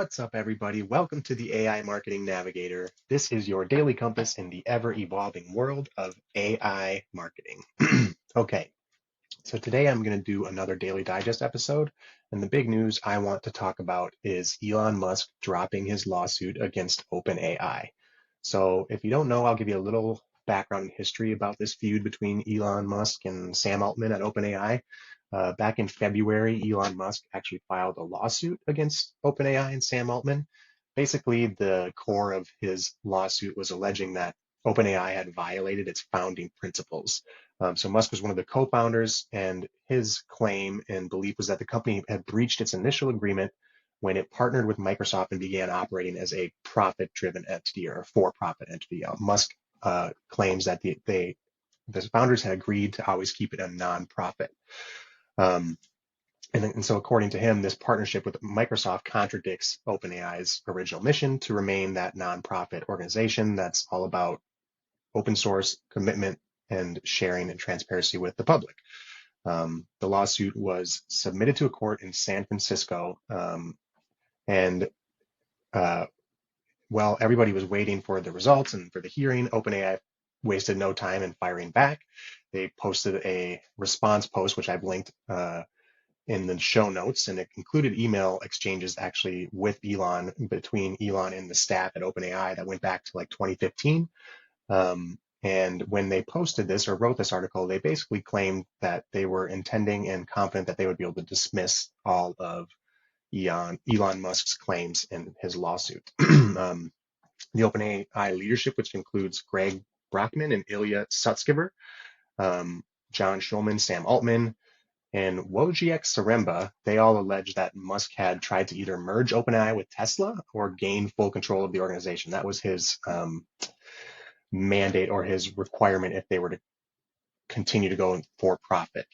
What's up, everybody? Welcome to the AI Marketing Navigator. This is your daily compass in the ever-evolving world of AI marketing. Okay, so today I'm going to do another Daily Digest episode, and the big news I want to talk about is Elon Musk dropping his lawsuit against OpenAI. So if you don't know, I'll give you a little background and history about this feud between Elon Musk and Sam Altman at OpenAI. Back in February, Elon Musk actually filed a lawsuit against OpenAI and Sam Altman. Basically, the core of his lawsuit was alleging that OpenAI had violated its founding principles. So Musk was one of the co-founders, and his claim and belief was that the company had breached its initial agreement when it partnered with Microsoft and began operating as a profit-driven entity or a for-profit entity. Musk claims that the founders had agreed to always keep it a nonprofit. Um, and so according to him, this partnership with Microsoft contradicts OpenAI's original mission to remain that nonprofit organization that's all about open source commitment and sharing and transparency with the public. The lawsuit was submitted to a court in San Francisco, and while everybody was waiting for the results and for the hearing, OpenAI wasted no time in firing back. They posted a response post, which I've linked in the show notes, and it included email exchanges actually with Elon, between Elon and the staff at OpenAI that went back to like 2015. And when they posted this or wrote this article, they basically claimed that they were intending and confident that they would be able to dismiss all of Elon Musk's claims in his lawsuit. The OpenAI leadership, which includes Greg Brockman and Ilya Sutskever, John Schulman, Sam Altman, and Wojciech Zaremba, they all allege that Musk had tried to either merge OpenAI with Tesla or gain full control of the organization. That was his mandate or his requirement if they were to continue to go for profit.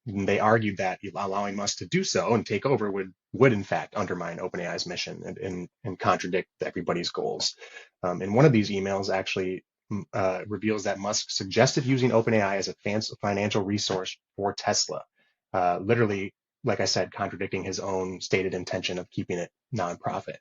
They argued that allowing Musk to do so and take over would in fact undermine OpenAI's mission and contradict everybody's goals. And one of these emails actually reveals that Musk suggested using OpenAI as a financial resource for Tesla, literally, like I said, contradicting his own stated intention of keeping it nonprofit.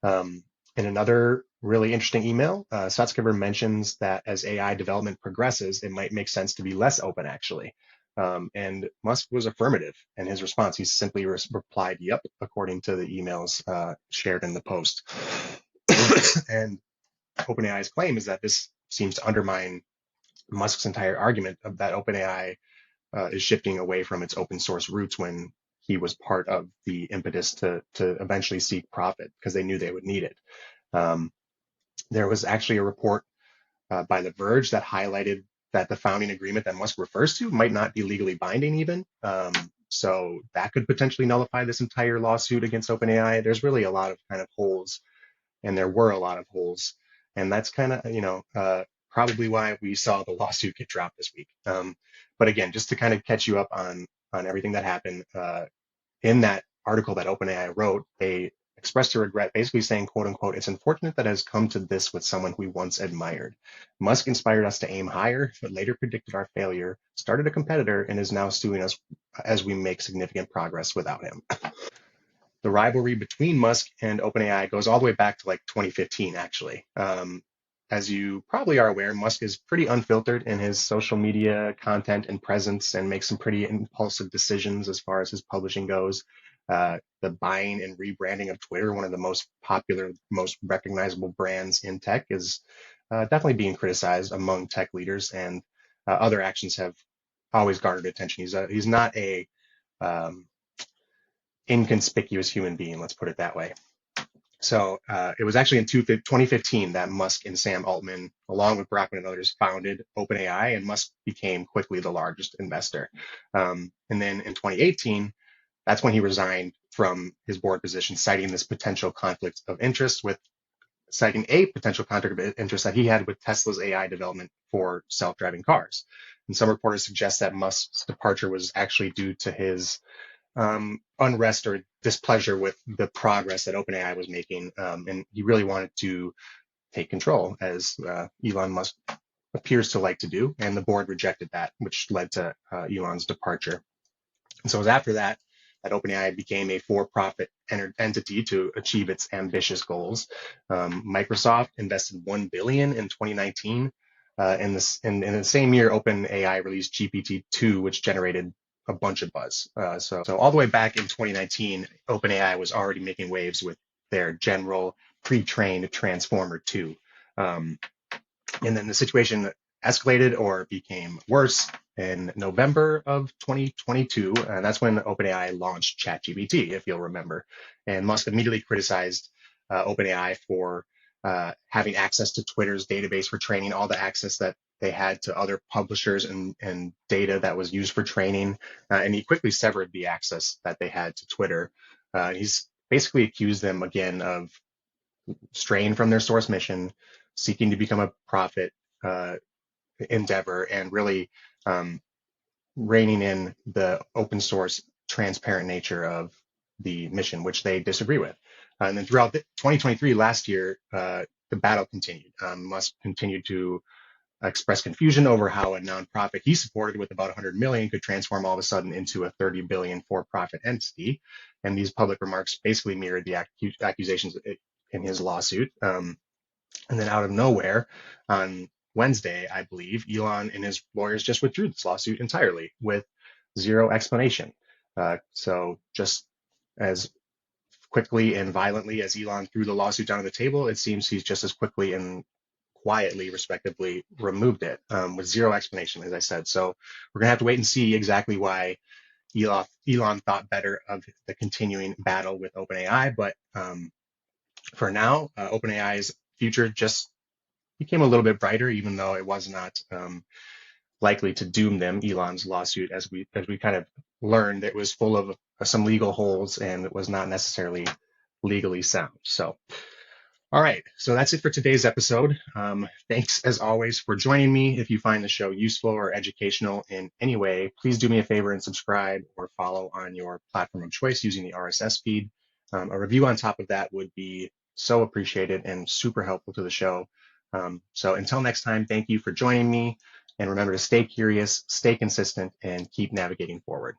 In another really interesting email, Sutskever mentions that as AI development progresses, it might make sense to be less open, actually. And Musk was affirmative in his response. He simply replied, "Yep," according to the emails shared in the post. And OpenAI's claim is that this seems to undermine Musk's entire argument of that OpenAI is shifting away from its open source roots when he was part of the impetus to eventually seek profit because they knew they would need it. There was actually a report by The Verge that highlighted that the founding agreement that Musk refers to might not be legally binding even. So that could potentially nullify this entire lawsuit against OpenAI. There's really a lot of kind of holes, and there were a lot of holes. And that's kind of, probably why we saw the lawsuit get dropped this week. But again, just to kind of catch you up on everything that happened, in that article that OpenAI wrote, they expressed a regret, basically saying, quote unquote, "It's unfortunate that it has come to this with someone we once admired. Musk inspired us to aim higher, but later predicted our failure, started a competitor, and is now suing us as we make significant progress without him." The rivalry between Musk and OpenAI goes all the way back to like 2015, actually. As you probably are aware, Musk is pretty unfiltered in his social media content and presence and makes some pretty impulsive decisions as far as his publishing goes. The buying and rebranding of Twitter, one of the most popular, most recognizable brands in tech, is definitely being criticized among tech leaders, and other actions have always garnered attention. He's not a inconspicuous human being, let's put it that way. So it was actually in 2015 that Musk and Sam Altman, along with Brockman and others, founded OpenAI, and Musk became quickly the largest investor. And then in 2018, that's when he resigned from his board position, citing a potential conflict of interest that he had with Tesla's AI development for self-driving cars. And some reporters suggest that Musk's departure was actually due to his unrest or displeasure with the progress that OpenAI was making, and he really wanted to take control, as Elon Musk appears to like to do, and the board rejected that, which led to Elon's departure. And so it was after that that OpenAI became a for-profit entity to achieve its ambitious goals. Microsoft invested $1 billion in 2019. In the same year, OpenAI released GPT-2, which generated a bunch of buzz. So all the way back in 2019, OpenAI was already making waves with their general pre-trained Transformer 2. And then the situation escalated or became worse in November of 2022. And that's when OpenAI launched ChatGPT, if you'll remember. And Musk immediately criticized OpenAI for having access to Twitter's database for training, all the access that they had to other publishers and data that was used for training. And he quickly severed the access that they had to Twitter. He's basically accused them again of straying from their source mission, seeking to become a profit endeavor, and really reining in the open source, transparent nature of the mission, which they disagree with. And then throughout 2023, last year, the battle continued. Musk continued to express confusion over how a nonprofit he supported with about 100 million could transform all of a sudden into a 30 billion for-profit entity. And these public remarks basically mirrored the accusations in his lawsuit. And then out of nowhere, on Wednesday, I believe, Elon and his lawyers just withdrew this lawsuit entirely with zero explanation. So just as quickly and violently as Elon threw the lawsuit down on the table, it seems he's just as quickly and quietly, respectively, removed it with zero explanation, as I said. So we're going to have to wait and see exactly why Elon thought better of the continuing battle with OpenAI. But for now, OpenAI's future just became a little bit brighter, even though it was not likely to doom them. Elon's lawsuit, as we kind of learned, it was full of some legal holes and it was not necessarily legally sound. So, all right, so that's it for today's episode. Thanks as always for joining me. If you find the show useful or educational in any way, please do me a favor and subscribe or follow on your platform of choice using the RSS feed. A review on top of that would be so appreciated and super helpful to the show. So until next time, thank you for joining me, and remember to stay curious, stay consistent, and keep navigating forward.